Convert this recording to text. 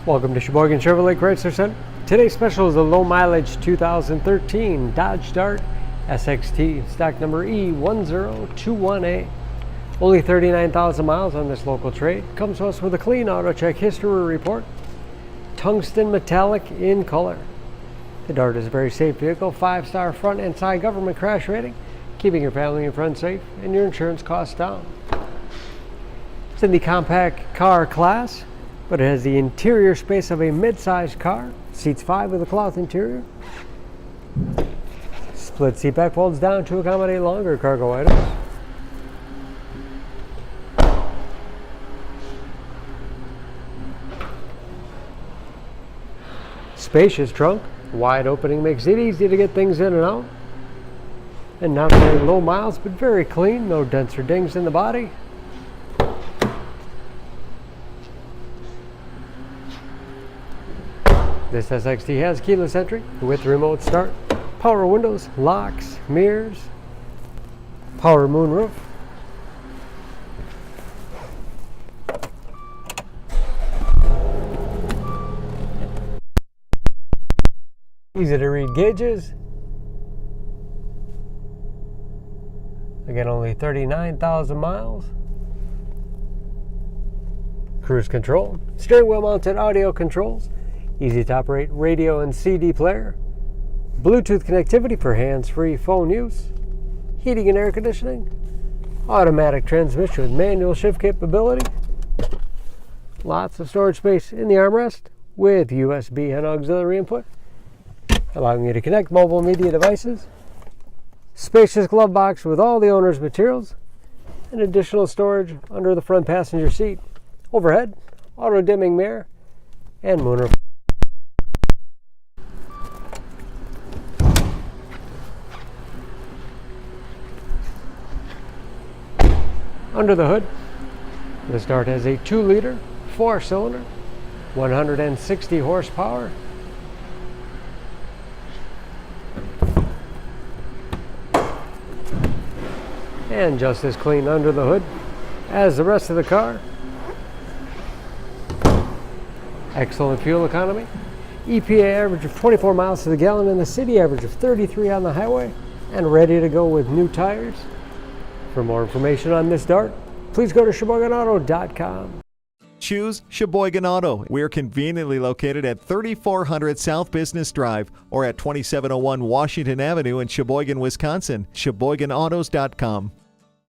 Welcome to Sheboygan Chevrolet Chrysler Center. Today's special is a low mileage 2013 Dodge Dart SXT, stock number E1021A. Only 39,000 miles on this local trade. Comes to us with a clean auto check history report. Tungsten metallic in color. The Dart is a very safe vehicle, 5-star front and side government crash rating, keeping your family and friends safe and your insurance costs down. It's in the compact car class, but it has the interior space of a mid-sized car. Seats 5 with a cloth interior. Split seat back folds down to accommodate longer cargo items. Spacious trunk. Wide opening makes it easy to get things in and out. And not very low miles, but very clean. No dents or dings in the body. This SXT has keyless entry with remote start, power windows, locks, mirrors, power moonroof, easy to read gauges. Again, only 39,000 miles. Cruise control, steering wheel mounted audio controls. Easy to operate radio and CD player, Bluetooth connectivity for hands-free phone use, heating and air conditioning, automatic transmission with manual shift capability, lots of storage space in the armrest with USB and auxiliary input, allowing you to connect mobile media devices, spacious glove box with all the owner's materials, and additional storage under the front passenger seat, overhead, auto-dimming mirror, and moonroof. Under the hood, this Dart has a 2-liter, 4-cylinder, 160 horsepower. And just as clean under the hood as the rest of the car. Excellent fuel economy. EPA average of 24 miles to the gallon and the city average of 33 on the highway. And ready to go with new tires. For more information on this Dart, please go to SheboyganAuto.com. Choose Sheboygan Auto. We're conveniently located at 3400 South Business Drive or at 2701 Washington Avenue in Sheboygan, Wisconsin. SheboyganAutos.com.